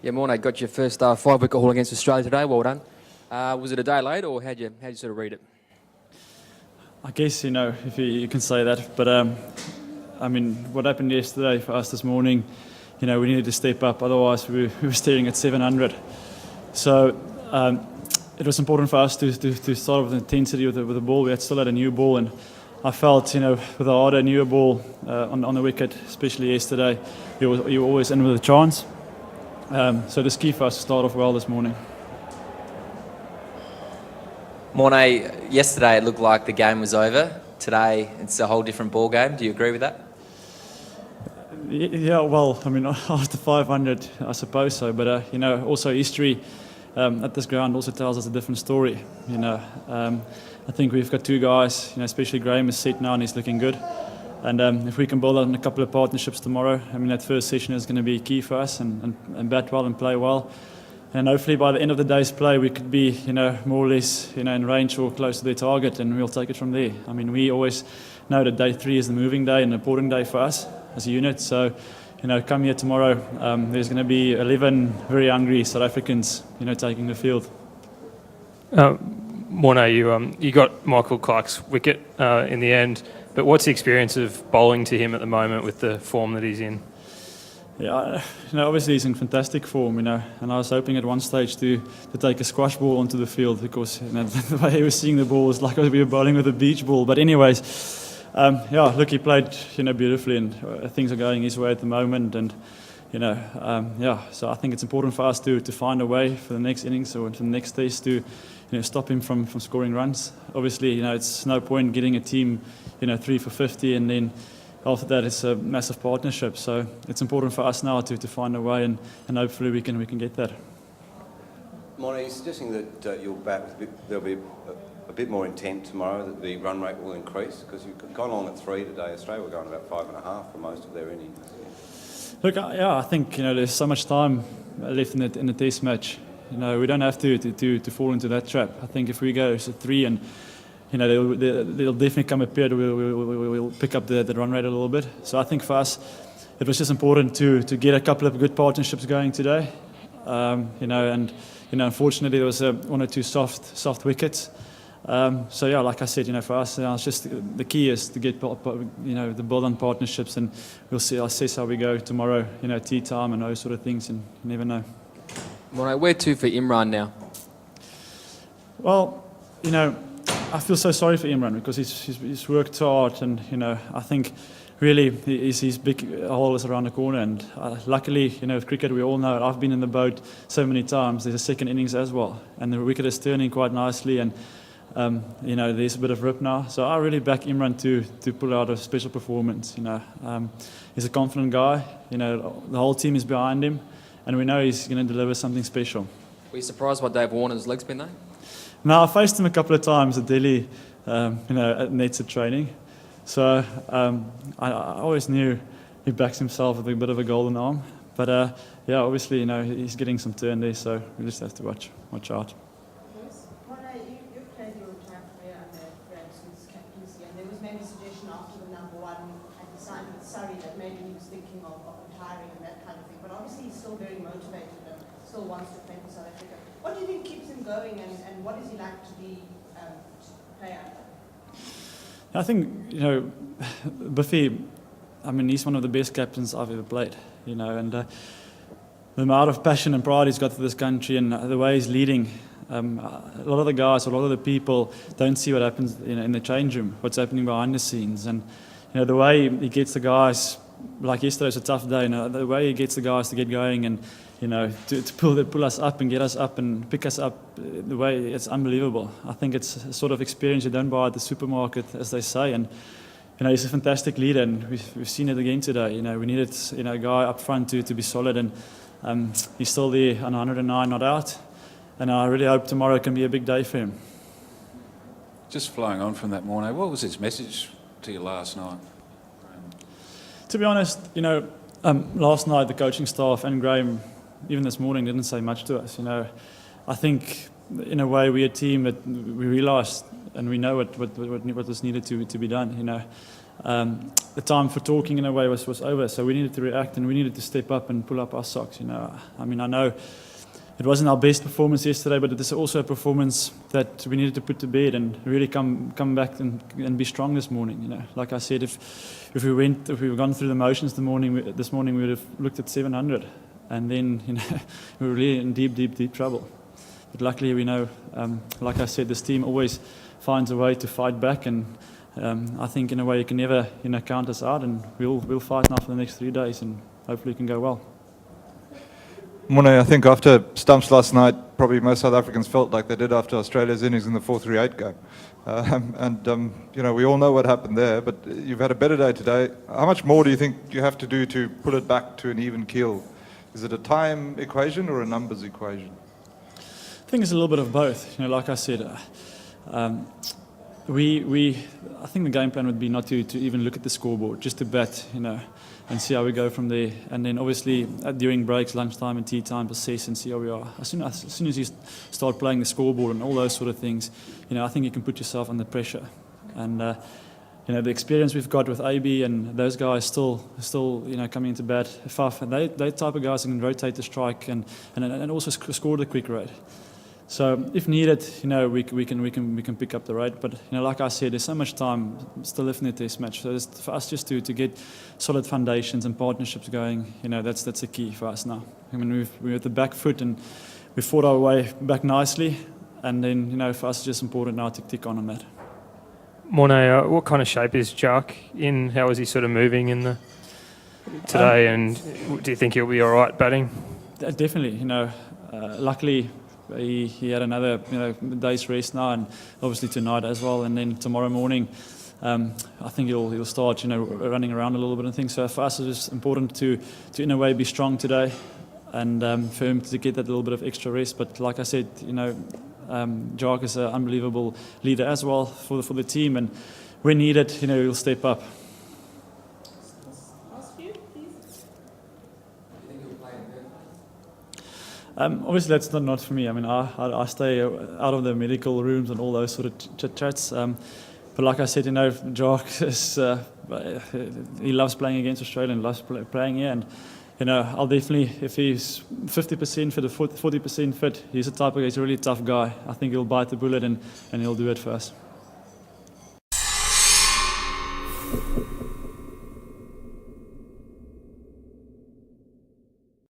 Yeah, Morne, got your first 5-wicket haul against Australia today. Well done. Was it a day late, or how'd you sort of read it? I guess, if you can say that. But, what happened yesterday for us this morning, we needed to step up. Otherwise, we were staring at 700. So it was important for us to start with intensity with the ball. We still had a new ball, and I felt, with a harder, newer ball on the wicket, especially yesterday, you were always in with a chance. So it's key for us to start off well this morning. Morne, yesterday it looked like the game was over. Today it's a whole different ball game. Do you agree with that? Yeah, well, after 500, I suppose so. But, also history at this ground also tells us a different story. I think we've got two guys, especially Graham is set now and he's looking good. And if we can build on a couple of partnerships tomorrow, that first session is going to be key for us and bat well and play well. And hopefully by the end of the day's play, we could be, more or less, in range or close to their target, and we'll take it from there. We always know that day 3 is the moving day and an important day for us as a unit. So, come here tomorrow. There's going to be 11 very hungry South Africans, taking the field. Morne, you got Michael Clarke's wicket in the end, but what's the experience of bowling to him at the moment with the form that he's in? Yeah, obviously he's in fantastic form, and I was hoping at one stage to take a squash ball onto the field because the way he was seeing the ball was like we were bowling with a beach ball. But anyways, he played, beautifully, and things are going his way at the moment, and so I think it's important for us to find a way for the next innings or for the next test to stop him from scoring runs. Obviously, it's no point getting a team 3 for 50 and then after that it's a massive partnership. So it's important for us now to find a way and hopefully we can get that. Morne, are you suggesting that you'll bat there'll be a bit more intent tomorrow, that the run rate will increase? Because you've gone on at 3 today. Australia were going about 5.5 for most of their innings. Look, I think there's so much time left in the test match. We don't have to fall into that trap. I think if we go to 3 and there'll definitely come a period where we'll pick up the run rate a little bit. So I think for us, it was just important to get a couple of good partnerships going today. And unfortunately there was 1 or 2 soft wickets. Like I said, for us, it's just the key is to get the build on partnerships, and we'll see. I'll assess how we go tomorrow. Tea time and those sort of things, and you never know. Morne, where to for Imran now? Well, I feel so sorry for Imran because he's worked hard, and I think really his big hole is around the corner. And luckily, with cricket, we all know I've been in the boat so many times. There's a second innings as well, and the wicket is turning quite nicely. And there's a bit of rip now, so I really back Imran to pull out a special performance. He's a confident guy. The whole team is behind him, and we know he's going to deliver something special. Were you surprised by Dave Warner's leg spin though? No, I faced him a couple of times at Delhi, at nets at training. So I always knew he backs himself with a bit of a golden arm. But obviously, he's getting some turn there, so we just have to watch out. You've played your time career under Branson's captaincy, and there was maybe a suggestion after the number 1 had signed with Surrey that maybe he was thinking of retiring and that kind of thing. But obviously he's still very motivated and still wants to play for South Africa. What do you think keeps him going, and what is he like to be play under? I think, Buffy, he's one of the best captains I've ever played, and the amount of passion and pride he's got for this country and the way he's leading. A lot of the guys, a lot of the people don't see what happens in the change room, what's happening behind the scenes. And the way he gets the guys, like yesterday was a tough day, the way he gets the guys to get going and to pull us up and get us up and pick us up, the way it's unbelievable. I think it's a sort of experience you don't buy at the supermarket, as they say. And he's a fantastic leader, and we've seen it again today. We needed a guy up front to be solid, and he's still there on 109 not out. And I really hope tomorrow can be a big day for him. Just flowing on from that, Morne, what was his message to you last night? To be honest, last night the coaching staff and Graham, even this morning, didn't say much to us. I think in a way, we're a team that we realised and we know what was needed to be done. You know, the time for talking in a way was over, so we needed to react and we needed to step up and pull up our socks. You know, I mean, I know it wasn't our best performance yesterday, but it is also a performance that we needed to put to bed and really come back and be strong this morning. You know, like I said, if we were gone through the motions this morning, we would have looked at 700, and then you know we were really in deep trouble. But luckily, we know, like I said, this team always finds a way to fight back, and I think in a way you can never count us out, and we'll fight now for the next 3 days, and hopefully it can go well. Morne, I think after stumps last night, probably most South Africans felt like they did after Australia's innings in the 4-3-8 game. You know, we all know what happened there, but you've had a better day today. How much more do you think you have to do to pull it back to an even keel? Is it a time equation or a numbers equation? I think it's a little bit of both. You know, like I said, I think the game plan would be not to even look at the scoreboard, just to bat, you know, and see how we go from there. And then obviously during breaks, lunchtime and tea time, assess and see how we are. As soon as you start playing the scoreboard and all those sort of things, you know, I think you can put yourself under pressure. And you know, the experience we've got with AB and those guys still you know, coming into bat, Faf, and they type of guys who can rotate the strike and also score the quick rate. So if needed, you know, we can pick up the rate. But you know, like I said, there's so much time still left in the test match. So it's for us just to get solid foundations and partnerships going. You know, that's the key for us now. I mean, we're at the back foot and we fought our way back nicely. And then, you know, for us it's just important now to tick on that. Morne, what kind of shape is Jark in? How is he sort of moving in today? And do you think he'll be all right batting? Definitely. You know, luckily. He had another day's rest now, and obviously tonight as well, and then tomorrow morning I think he'll start running around a little bit and things. So for us it's important to in a way be strong today, and for him to get that little bit of extra rest. But like I said, you know, Jark is an unbelievable leader as well for the team, and when needed, you know, he'll step up. Obviously, that's not for me. I mean, I stay out of the medical rooms and all those sort of chit-chats. But like I said, you know, Jark he loves playing against Australia and loves playing here. And, you know, I'll definitely, if he's 50% fit or 40% fit, he's a really tough guy. I think he'll bite the bullet and he'll do it for us.